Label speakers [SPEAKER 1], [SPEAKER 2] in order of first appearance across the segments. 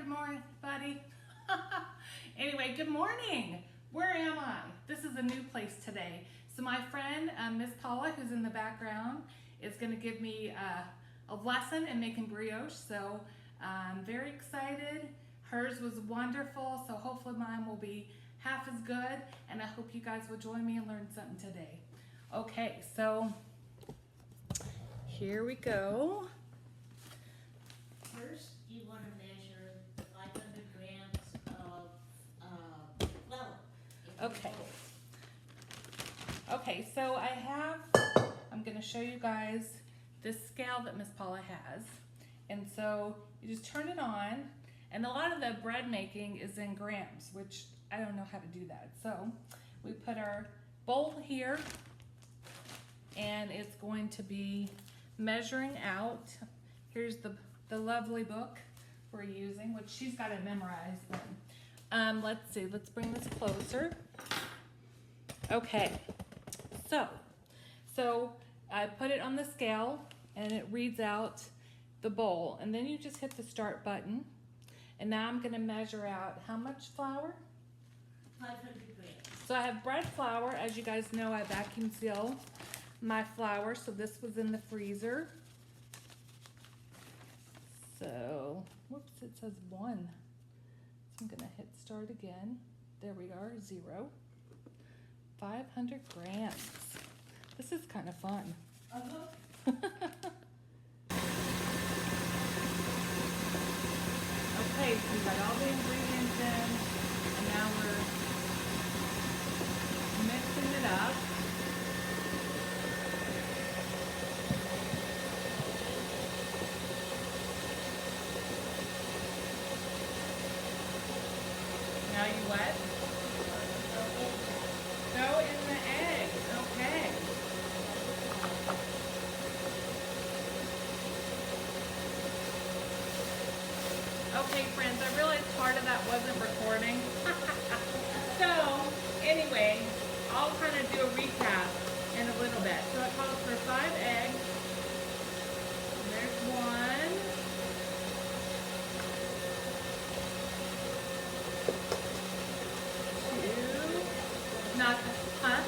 [SPEAKER 1] Good morning, buddy. Anyway, good morning. Where am I? This is a new place today. So my friend, Miss Paula, who's in the background, is going to give me a lesson in making brioche. So I'm very excited. Hers was wonderful, so hopefully mine will be half as good. And I hope you guys will join me and learn something today. Okay, so here we go.
[SPEAKER 2] First, you want to measure 500 grams of flour.
[SPEAKER 1] Okay. Okay, so I'm going to show you guys this scale that Miss Paula has. And so you just turn it on, and a lot of the bread making is in grams, which I don't know how to do that. So we put our bowl here, and it's going to be measuring out. Here's the lovely book we're using, which she's got it memorized then. Let's see, let's bring this closer. Okay, so I put it on the scale and it reads out the bowl, and then you just hit the start button. And now I'm gonna measure out how much flour?
[SPEAKER 2] 500 grams.
[SPEAKER 1] So I have bread flour. As you guys know, I vacuum seal my flour, so this was in the freezer. So, whoops, it says 1. So I'm gonna hit start again. There we are, 0. 500 grams. This is kind of fun. Okay, so we got all the ingredients in, and now we're mixing it up. Now you what? Throw in the eggs. Okay. Okay, friends, I realized part of that wasn't recording. So, anyway, I'll kind of do a recap in a little bit. So it calls for 5 eggs. There's 1. Not, huh?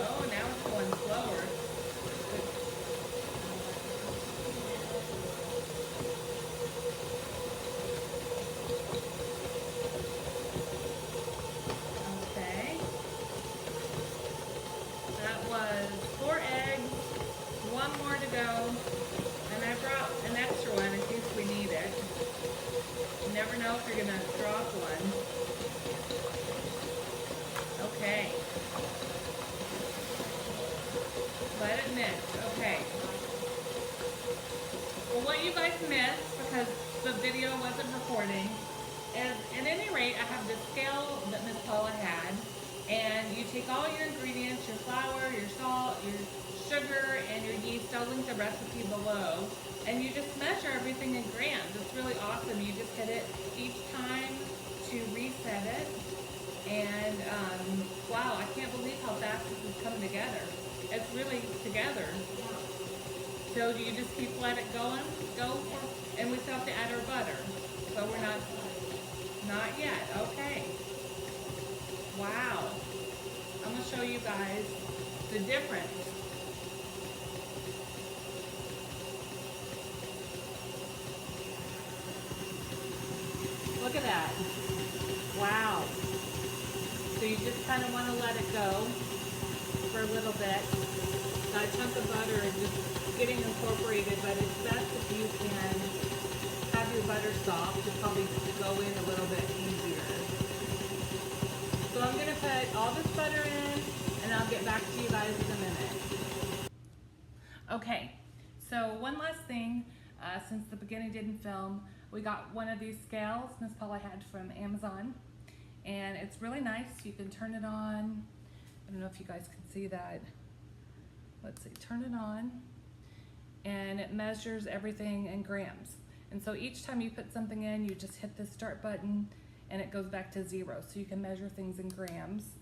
[SPEAKER 1] Oh, now it's going slower. Okay. That was 4 eggs, 1 more to go. And I brought an extra one in case we need it. You never know if you're gonna drop one. Okay. Let it mix. Okay. Well, what you guys missed, because the video wasn't recording, is at any rate, I have the scale that Miss Paula had, and you take all your ingredients, your flour, your salt, your sugar, and your yeast. I'll link the recipe below. And you just measure everything in grams. It's really awesome. You just hit it each time to reset it. And wow, I can't believe how fast this is coming together. It's really together. So you just keep let it go, and we still have to add our butter. So we're not yet. Okay. Wow. I'm gonna show you guys the difference. Look at that. Wow. So you just kind of want to let it go for a little bit. That chunk of butter is just getting incorporated, but it's best if you can have your butter soft to probably go in a little bit easier. So I'm going to put all this butter in, and I'll get back to you guys in a minute. Okay, so one last thing, since the beginning didn't film, we got one of these scales Miss Paula had from Amazon, and it's really nice. You can turn it on. I don't know if you guys can see that. Let's see, turn it on, and it measures everything in grams. And so each time you put something in, you just hit the start button, and it goes back to 0. So you can measure things in grams.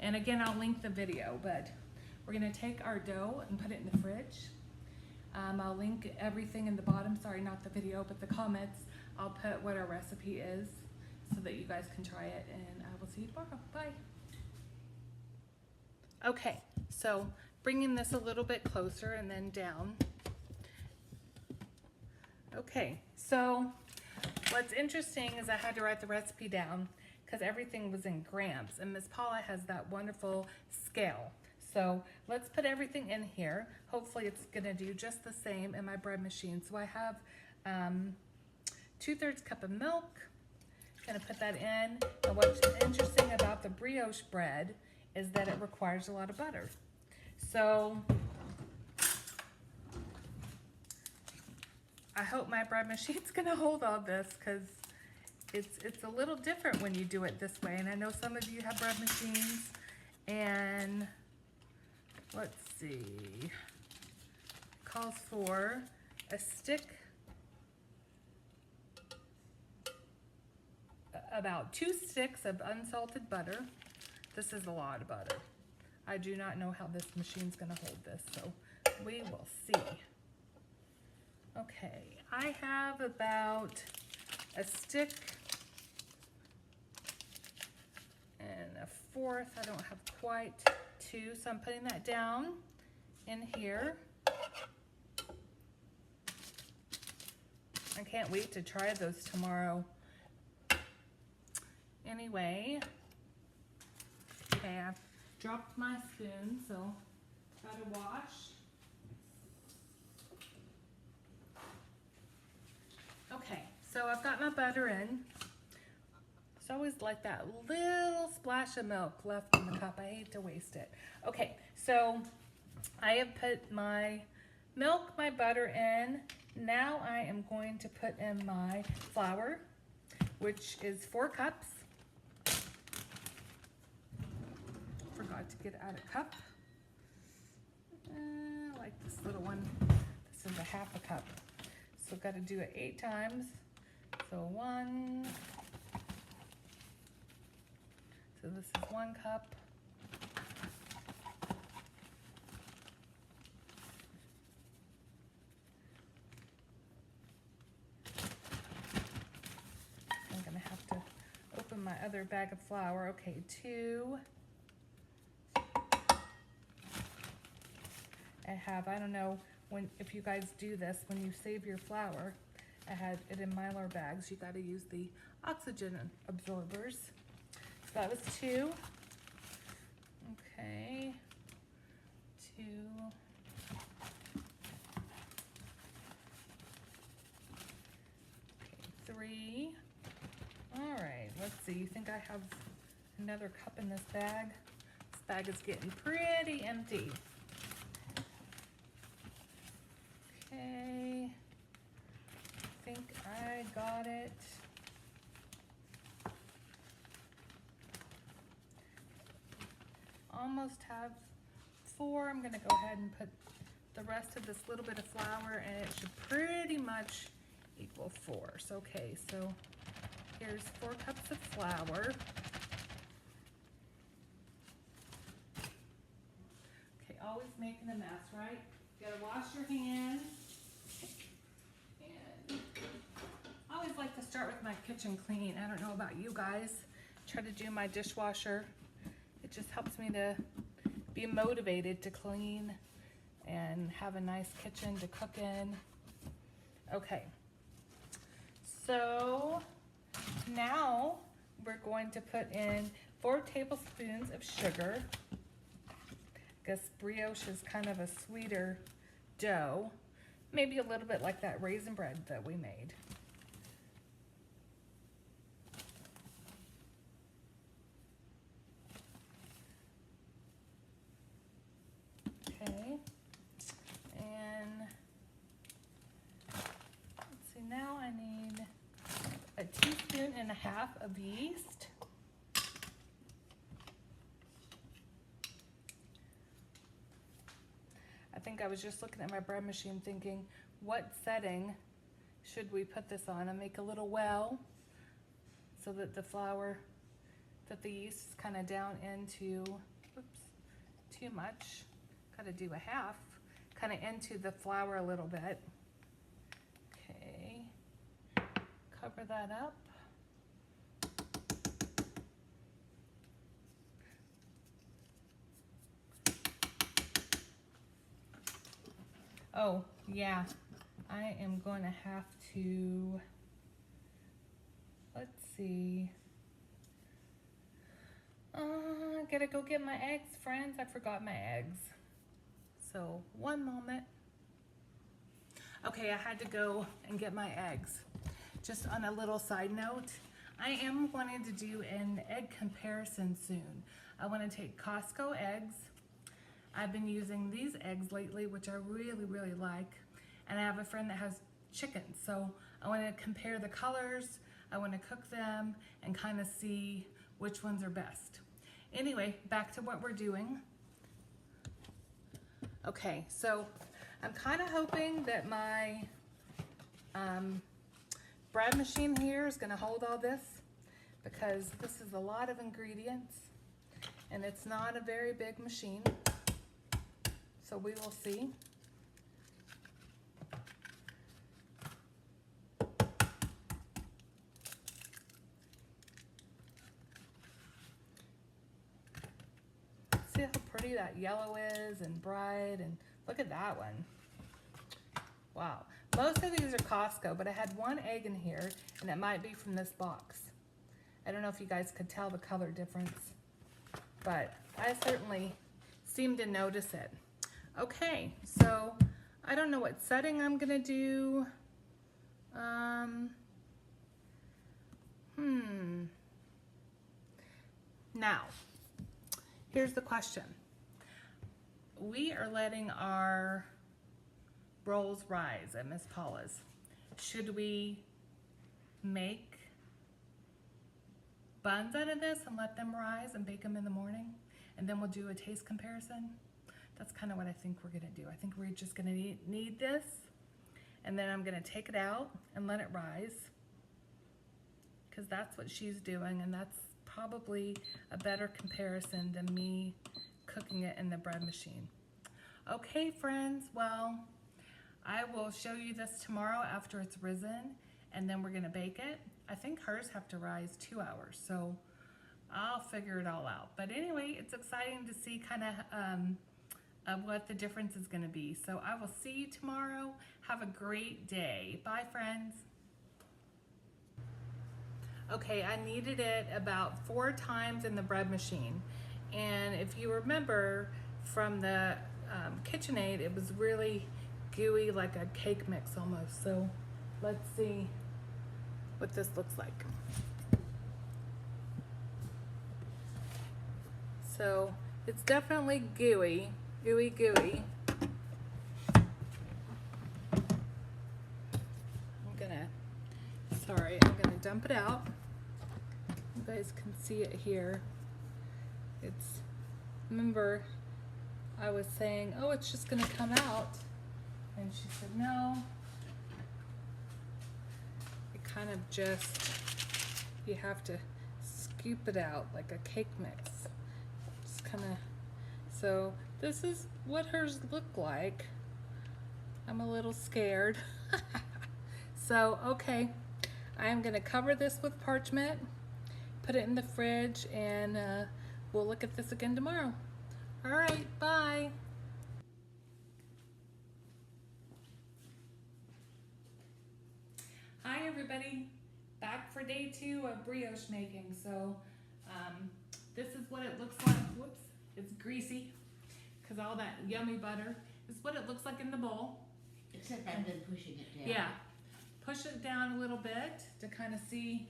[SPEAKER 1] And again, I'll link the video, but we're gonna take our dough and put it in the fridge. I'll link everything in the bottom, sorry, not the video, but the comments. I'll put what our recipe is so that you guys can try it, and I will see you tomorrow. Bye. Okay, so bringing this a little bit closer and then down. Okay, so what's interesting is I had to write the recipe down because everything was in grams, and Miss Paula has that wonderful scale. So let's put everything in here. Hopefully it's gonna do just the same in my bread machine. So I have 2/3 cup of milk. Gonna put that in. And what's interesting about the brioche bread is that it requires a lot of butter. So I hope my bread machine's gonna hold all this, because it's a little different when you do it this way. And I know some of you have bread machines, and let's see, calls for a stick, about 2 sticks of unsalted butter. This is a lot of butter. I do not know how this machine's gonna hold this, so we will see. Okay, I have about a stick and a 1/4. I don't have quite 2, so I'm putting that down in here. I can't wait to try those tomorrow. Anyway, okay, I've dropped my spoon, so gotta wash. Okay, so I've got my butter in. It's always like that little splash of milk left in the cup. I hate to waste it. Okay, so I have put my milk, my butter in. Now I am going to put in my flour, which is 4 cups. Forgot to get out a cup. I like this little one. This is a 1/2 cup. So got to do it 8 times. So 1. So this is 1 cup. I'm gonna have to open my other bag of flour. Okay, 2. I don't know if you guys do this, when you save your flour, I had it in Mylar bags. You got to use the oxygen absorbers. So that was 2. Okay, 2. Okay, 3. All right, let's see. You think I have another cup in this bag? This bag is getting pretty empty. Okay, I think I got it. Almost have 4. I'm gonna go ahead and put the rest of this little bit of flour, and it should pretty much equal 4. So, okay, so here's 4 cups of flour. Okay, always making a mess, right? You gotta wash your hands. And I always like to start with my kitchen clean. I don't know about you guys. Try to do my dishwasher. It just helps me to be motivated to clean and have a nice kitchen to cook in. Okay, so now we're going to put in 4 tablespoons of sugar. I guess brioche is kind of a sweeter dough, maybe a little bit like that raisin bread that we made. Okay, and let's see, now I need a 1.5 teaspoons of yeast. I think I was just looking at my bread machine thinking, what setting should we put this on? I make a little well so that the flour that the yeast is kind of down into, oops, too much. Got to do a half, kind of into the flour a little bit. Okay, cover that up. Oh, yeah, I am going to have to, let's see. Gotta go get my eggs, friends. I forgot my eggs. So, one moment. Okay, I had to go and get my eggs. Just on a little side note, I am wanting to do an egg comparison soon. I want to take Costco eggs. I've been using these eggs lately, which I really, really like. And I have a friend that has chickens, so I want to compare the colors. I want to cook them and kind of see which ones are best. Anyway, back to what we're doing. Okay, so I'm kind of hoping that my bread machine here is going to hold all this, because this is a lot of ingredients and it's not a very big machine. So we will see. See how pretty that yellow is and bright, and look at that one. Wow. Most of these are Costco, but I had one egg in here and it might be from this box. I don't know if you guys could tell the color difference, but I certainly seem to notice it. Okay, so I don't know what setting I'm gonna do. Now, here's the question. We are letting our rolls rise at Miss Paula's. Should we make buns out of this and let them rise and bake them in the morning? And then we'll do a taste comparison? That's kind of what I think we're gonna do. I think we're just gonna knead this, and then I'm gonna take it out and let it rise, because that's what she's doing, and that's probably a better comparison than me cooking it in the bread machine. Okay, friends, well, I will show you this tomorrow after it's risen, and then we're gonna bake it. I think hers have to rise 2 hours, so I'll figure it all out. But anyway, it's exciting to see kind of what the difference is gonna be. So I will see you tomorrow. Have a great day. Bye, friends. Okay, I kneaded it about 4 times in the bread machine. And if you remember from the KitchenAid, it was really gooey, like a cake mix almost. So let's see what this looks like. So it's definitely gooey. I'm gonna dump it out. You guys can see it here. Remember I was saying, oh, it's just gonna come out. And she said, no. It kind of you have to scoop it out like a cake mix. Just kind of, so this is what hers look like. I'm a little scared. So, okay, I'm gonna cover this with parchment, put it in the fridge, and we'll look at this again tomorrow. All right, bye. Hi everybody, back for day 2 of brioche making. So this is what it looks like. Whoops, it's greasy because all that yummy butter. This is what it looks like in the bowl.
[SPEAKER 2] Except I've been pushing it down.
[SPEAKER 1] Yeah, push it down a little bit to kind of see,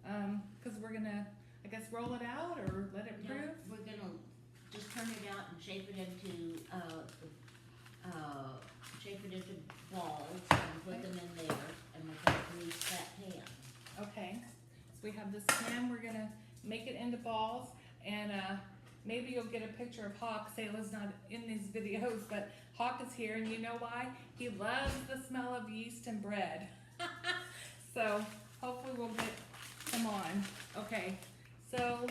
[SPEAKER 1] because we're gonna, I guess, roll it out or let it proof.
[SPEAKER 2] We're gonna just turn it out and shape it into balls and put them in there, and we're gonna grease that pan.
[SPEAKER 1] Okay, so we have this pan, we're gonna make it into balls, and maybe you'll get a picture of Hawk. Sayla's not in these videos, but Hawk is here, and you know why? He loves the smell of yeast and bread. So hopefully we'll get him on. Okay, so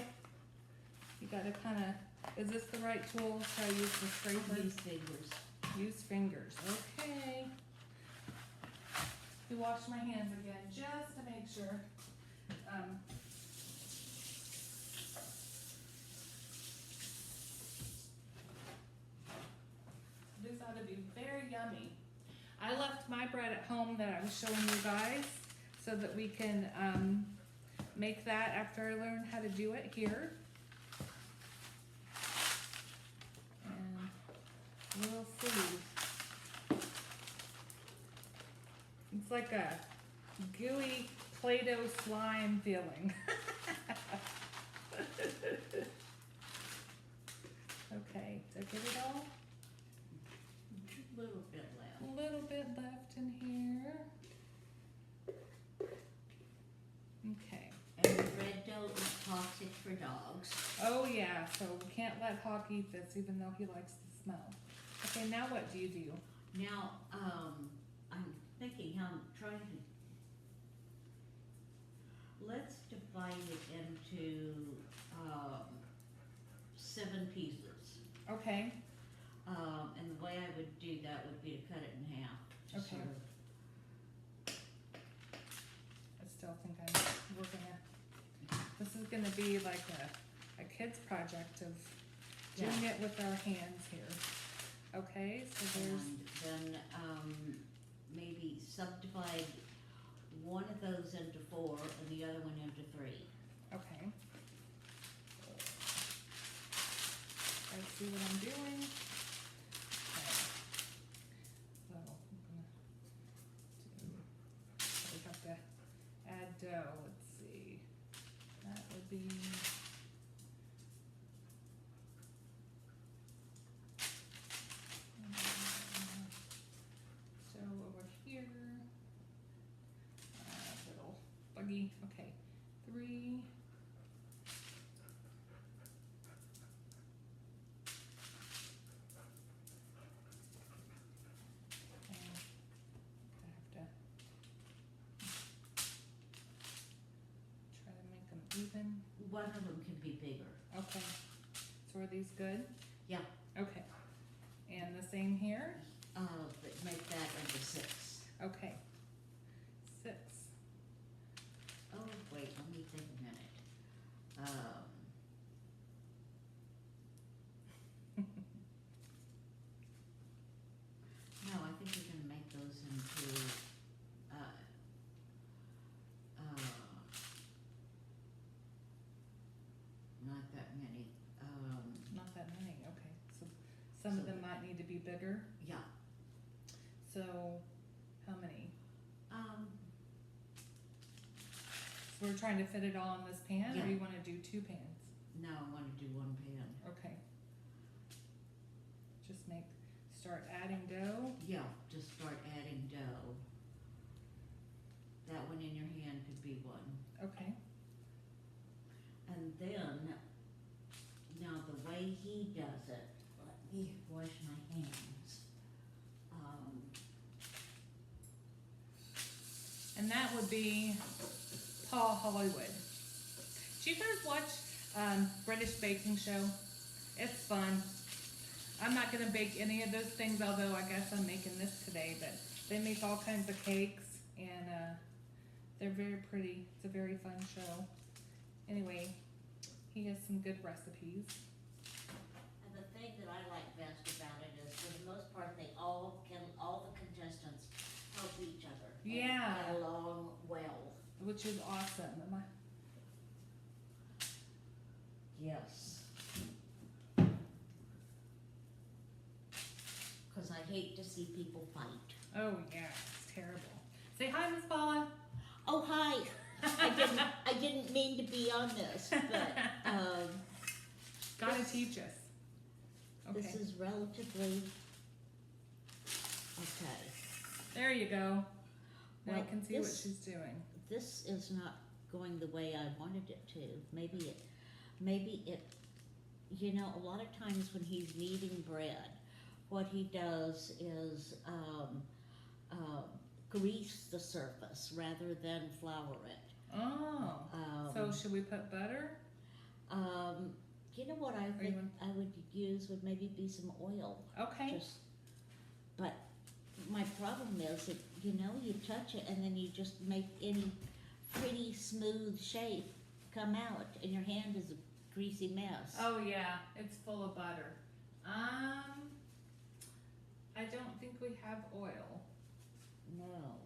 [SPEAKER 1] You gotta kinda, is this the right tool? Should I use the scraper?
[SPEAKER 2] Use fingers.
[SPEAKER 1] Use fingers, okay. We wash my hands again, just to make sure. This ought to be very yummy. I left my bread at home that I was showing you guys, so that we can, make that after I learn how to do it here. And we'll see. It's like a gooey Play-Doh slime feeling. Okay, did I get it all?
[SPEAKER 2] A little bit left.
[SPEAKER 1] A little bit left in here. Okay.
[SPEAKER 2] And the red dough is toxic for dogs.
[SPEAKER 1] Oh yeah, so we can't let Hawk eat this even though he likes the smell. Okay, now what do you do?
[SPEAKER 2] Now, I'm thinking how I'm trying to, let's divide it into, 7 pieces.
[SPEAKER 1] Okay,
[SPEAKER 2] And the way I would do that would be to cut it in half. to
[SPEAKER 1] Okay.
[SPEAKER 2] sort of-
[SPEAKER 1] I still think I'm working this is gonna be like a kid's project of doing it with our hands here. Okay, so there's,
[SPEAKER 2] And then, maybe subdivide one of those into 4 and the other one into 3.
[SPEAKER 1] okay. I see what I'm doing. Okay. So I'm gonna do, so we have to add dough, let's see. That would be. Dough over here. Little buggy, okay, 3. And I have to try to make them even.
[SPEAKER 2] One of them can be bigger.
[SPEAKER 1] Okay, so are these good?
[SPEAKER 2] Yeah.
[SPEAKER 1] Okay, and the same here?
[SPEAKER 2] But make that into 6.
[SPEAKER 1] Okay, 6.
[SPEAKER 2] Oh, wait, let me think a minute. No, I think we're gonna make those into, not that many.
[SPEAKER 1] Not that many, okay, so some of them might need to be bigger,
[SPEAKER 2] Yeah,
[SPEAKER 1] so how many? So we're trying to fit it all in this pan, or
[SPEAKER 2] Yeah.
[SPEAKER 1] you wanna do 2 pans?
[SPEAKER 2] no, I wanna do 1 pan.
[SPEAKER 1] Okay. Just start adding dough,
[SPEAKER 2] Yeah, just start adding dough. That one in your hand could be 1.
[SPEAKER 1] okay,
[SPEAKER 2] And then, now the way he does it, let me wash my hands.
[SPEAKER 1] and that would be Paul Hollywood. Do you guys watch British Baking Show? It's fun. I'm not gonna bake any of those things, although I guess I'm making this today, but they make all kinds of cakes, and they're very pretty. It's a very fun show. Anyway, he has some good recipes.
[SPEAKER 2] And the thing that I like best about it is, for the most part, all the contestants help each other. and
[SPEAKER 1] Yeah.
[SPEAKER 2] Get along well.
[SPEAKER 1] Which is awesome.
[SPEAKER 2] Yes. Cause I hate to see people fight.
[SPEAKER 1] Oh yeah, it's terrible. Say hi, Miss Paula.
[SPEAKER 2] Oh, hi. I didn't mean to be on this, but,
[SPEAKER 1] Gotta
[SPEAKER 2] This-
[SPEAKER 1] teach us.
[SPEAKER 2] this
[SPEAKER 1] Okay,
[SPEAKER 2] is relatively, okay.
[SPEAKER 1] there you go. Now I
[SPEAKER 2] Well,
[SPEAKER 1] can see what
[SPEAKER 2] this-
[SPEAKER 1] she's doing.
[SPEAKER 2] This is not going the way I wanted it to. Maybe it, you know, a lot of times when he's kneading bread, what he does is, grease the surface rather than flour it.
[SPEAKER 1] Oh, so should we put butter?
[SPEAKER 2] You know what I
[SPEAKER 1] you
[SPEAKER 2] think
[SPEAKER 1] want-
[SPEAKER 2] I would use would maybe be some oil.
[SPEAKER 1] Okay.
[SPEAKER 2] Just, but my problem is that, you know, you touch it and then you just make any pretty smooth shape come out and your hand is a greasy mess.
[SPEAKER 1] Oh yeah, it's full of butter. I don't think we have oil.
[SPEAKER 2] No.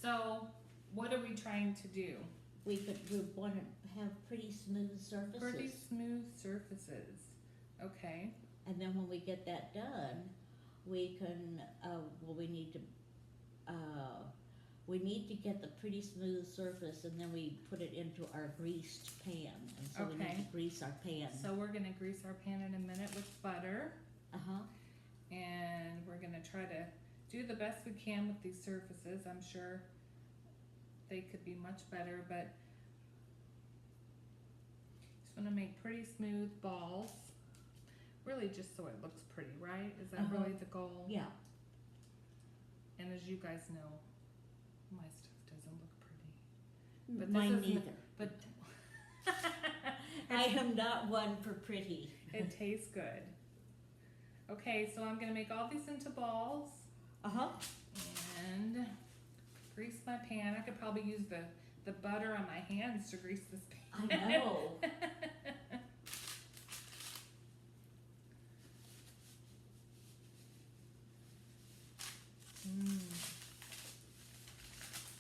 [SPEAKER 1] So what are we trying to do?
[SPEAKER 2] We want to have pretty smooth surfaces.
[SPEAKER 1] Pretty smooth surfaces. Okay.
[SPEAKER 2] And then when we get that done, we can, we need to get the pretty smooth surface and then we put it into our greased pan. And so we need
[SPEAKER 1] Okay.
[SPEAKER 2] to grease our pan.
[SPEAKER 1] So we're gonna grease our pan in a minute with butter,
[SPEAKER 2] Uh-huh.
[SPEAKER 1] and we're gonna try to do the best we can with these surfaces. I'm sure they could be much better, but just wanna make pretty smooth balls. Really just so it looks pretty, right? Is that
[SPEAKER 2] Uh-huh.
[SPEAKER 1] really the goal?
[SPEAKER 2] Yeah.
[SPEAKER 1] And as you guys know, my stuff doesn't look pretty. But this
[SPEAKER 2] Mine
[SPEAKER 1] isn't-
[SPEAKER 2] neither.
[SPEAKER 1] But
[SPEAKER 2] I am not one for pretty.
[SPEAKER 1] it tastes good. Okay, so I'm gonna make all these into balls
[SPEAKER 2] Uh-huh.
[SPEAKER 1] and grease my pan. I could probably use the butter on my hands to grease this pan.
[SPEAKER 2] I know.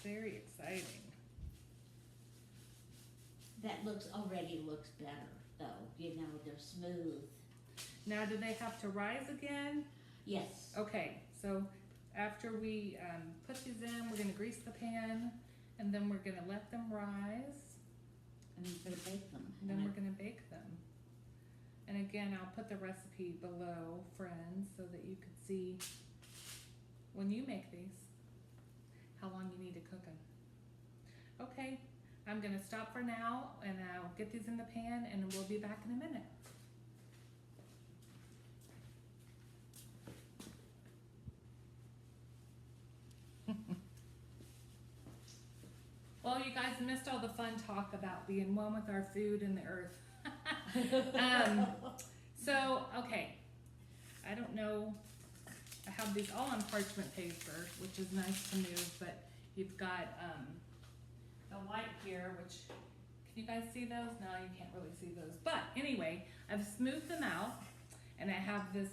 [SPEAKER 1] Very exciting.
[SPEAKER 2] That already looks better though. You know, they're smooth.
[SPEAKER 1] Now, do they have to rise again?
[SPEAKER 2] Yes.
[SPEAKER 1] Okay, so after we put these in, we're gonna grease the pan, and then we're gonna let them rise,
[SPEAKER 2] And we're gonna bake them.
[SPEAKER 1] and then we're gonna bake them. And again, I'll put the recipe below, friends, so that you could see when you make these, how long you need to cook them. Okay, I'm gonna stop for now, and I'll get these in the pan, and we'll be back in a minute. Well, you guys missed all the fun talk about being one with our food and the earth. Okay, I don't know, I have these all on parchment paper, which is nice to move, but you've got the light here, which, can you guys see those? No, you can't really see those, but anyway, I've smoothed them out, and I have this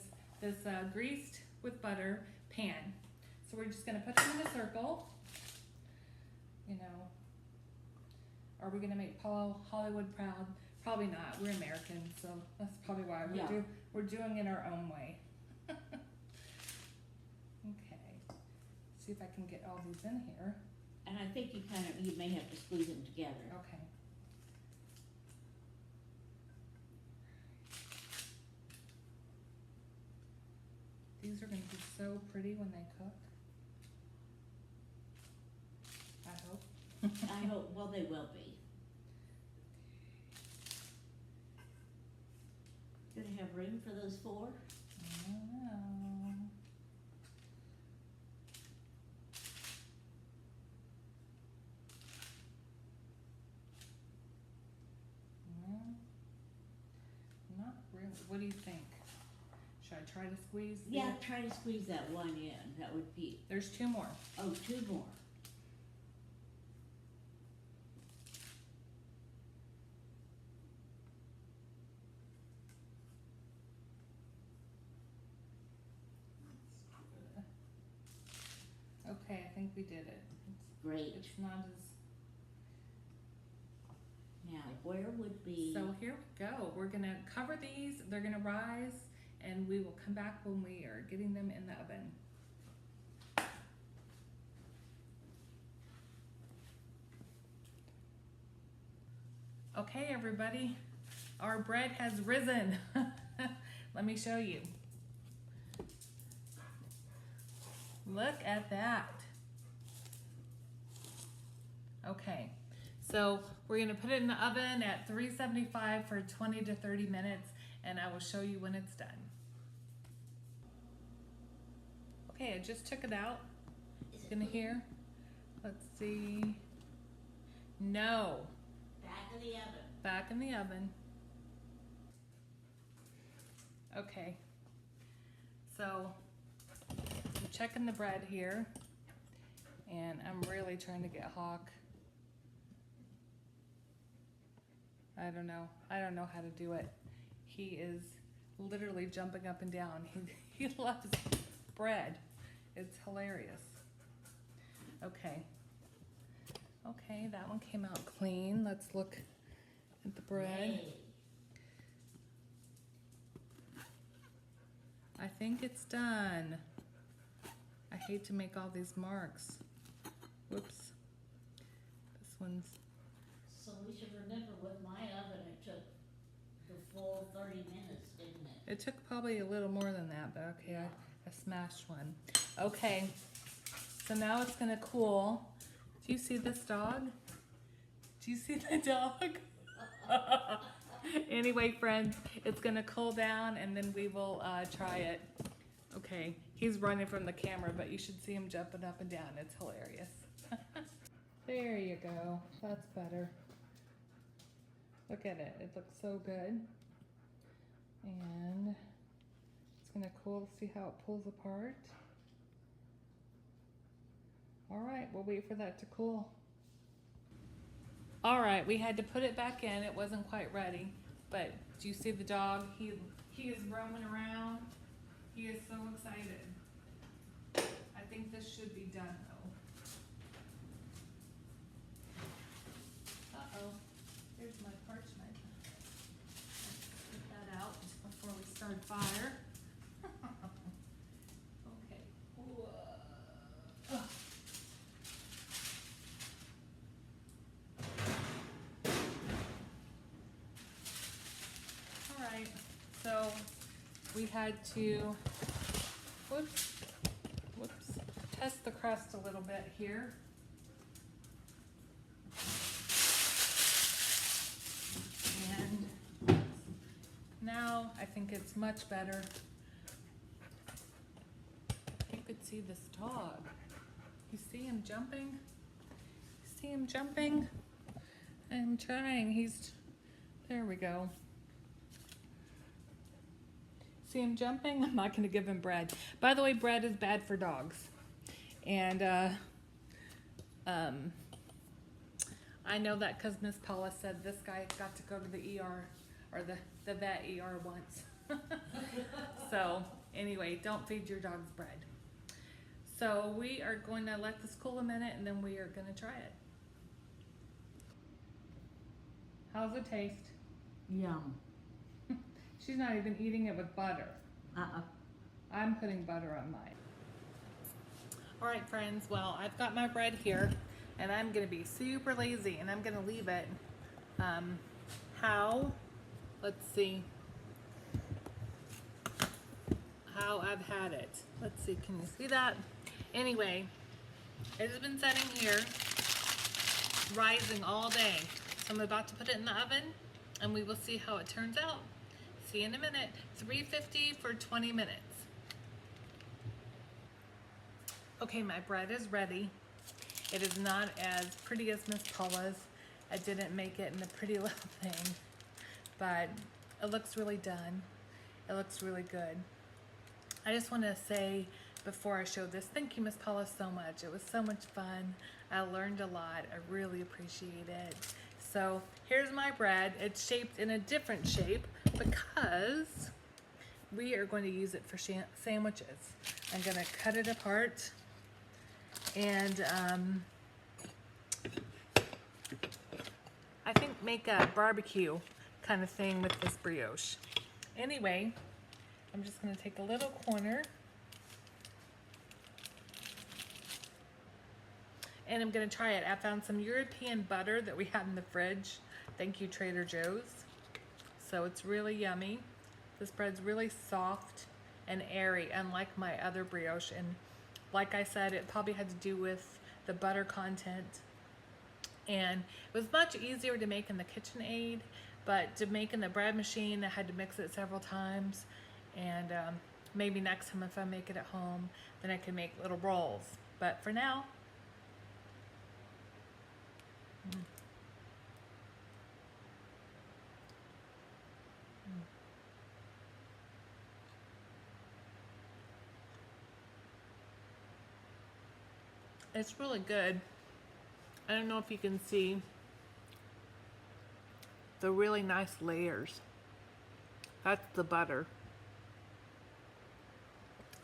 [SPEAKER 1] greased with butter pan. So we're just gonna put them in a circle, you know. Are we gonna make Paul Hollywood proud? Probably not. We're Americans, so that's probably why we're doing it our own way. Okay. See if I can get all these in here.
[SPEAKER 2] And I think you may have to squeeze them together.
[SPEAKER 1] Okay. These are gonna be so pretty when they cook. I hope.
[SPEAKER 2] I hope, well, they will be. Gonna have room for those four?
[SPEAKER 1] I don't know. Not really. What do you think? Should I try to squeeze?
[SPEAKER 2] Yeah, try to squeeze that one in. That would be,
[SPEAKER 1] There's two more.
[SPEAKER 2] oh, two more.
[SPEAKER 1] Okay, I think we did it.
[SPEAKER 2] Great.
[SPEAKER 1] It's not as.
[SPEAKER 2] Now, where would be,
[SPEAKER 1] So here we go. We're gonna cover these. They're gonna rise, and we will come back when we are getting them in the oven. Okay, everybody, our bread has risen. Let me show you. Look at that. Okay, so we're gonna put it in the oven at 375 for 20 to 30 minutes, and I will show you when it's done. Okay, I just took it out.
[SPEAKER 2] is it
[SPEAKER 1] Gonna hear? Let's see. No.
[SPEAKER 2] back of the oven?
[SPEAKER 1] back in the oven. Okay, so I'm checking the bread here, and I'm really trying to get Hawk. I don't know how to do it. He is literally jumping up and down. He loves bread. It's hilarious. Okay, that one came out clean. Let's look at the bread.
[SPEAKER 2] Hey.
[SPEAKER 1] I think it's done. I hate to make all these marks. Whoops. This one's...
[SPEAKER 2] So we should remember with my oven, it took the full 30 minutes, didn't it?
[SPEAKER 1] It took probably a little more than that, but okay, I smashed one. Okay, so now it's gonna cool. Do you see this dog? Do you see the dog? Anyway, friends, it's gonna cool down and then we will try it. Okay, he's running from the camera, but you should see him jumping up and down. It's hilarious. There you go. That's better. Look at it. It looks so good. And it's gonna cool. See how it pulls apart. All right, we'll wait for that to cool. All right, we had to put it back in. It wasn't quite ready, but do you see the dog? He is roaming around. He is so excited. I think this should be done though. Uh-oh, here's my parchment. Let's get that out before we start fire. Okay. Whoa. Ugh. Alright, so we had to, whoops, test the crust a little bit here. And now I think it's much better. You could see this dog. You see him jumping? You see him jumping? I'm trying, there we go. See him jumping? I'm not gonna give him bread. By the way, bread is bad for dogs. And I know that because Miss Paula said this guy got to go to the ER, or the vet ER once. So anyway, don't feed your dogs bread. So we are going to let this cool a minute and then we are gonna try it. How's it taste?
[SPEAKER 2] Yum.
[SPEAKER 1] She's not even eating it with butter. I'm putting butter on mine. All right, friends, well, I've got my bread here and I'm gonna be super lazy and I'm gonna leave it. Let's see how I've had it. Let's see, can you see that? Anyway, it has been sitting here, rising all day. So I'm about to put it in the oven and we will see how it turns out. See you in a minute. 350 for 20 minutes. Okay, my bread is ready. It is not as pretty as Miss Paula's. I didn't make it in a pretty little thing, but it looks really done. It looks really good. I just want to say before I show this, thank you, Miss Paula, so much. It was so much fun. I learned a lot. I really appreciate it. So here's my bread. It's shaped in a different shape because we are going to use it for sandwiches. I'm going to cut it apart and I think make a barbecue kind of thing with this brioche. Anyway, I'm just going to take a little corner and I'm going to try it. I found some European butter that we had in the fridge. Thank you, Trader Joe's. So it's really yummy. This bread's really soft and airy, unlike my other brioche. And like I said, it probably had to do with the butter content. And it was much easier to make in the KitchenAid, but to make in the bread machine, I had to mix it several times. And maybe next time if I make it at home, then I can make little rolls. But for now, It's really good. I don't know if you can see the really nice layers. That's the butter.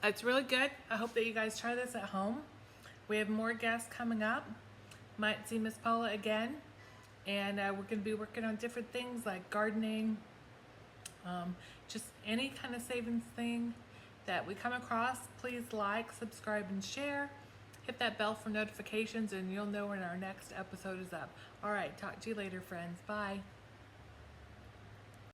[SPEAKER 1] It's really good. I hope that you guys try this at home. We have more guests coming up. Might see Miss Paula again. And we're going to be working on different things like gardening, just any kind of savings thing that we come across. Please like, subscribe, and share. Hit that bell for notifications and you'll know when our next episode is up. All right, talk to you later, friends. Bye.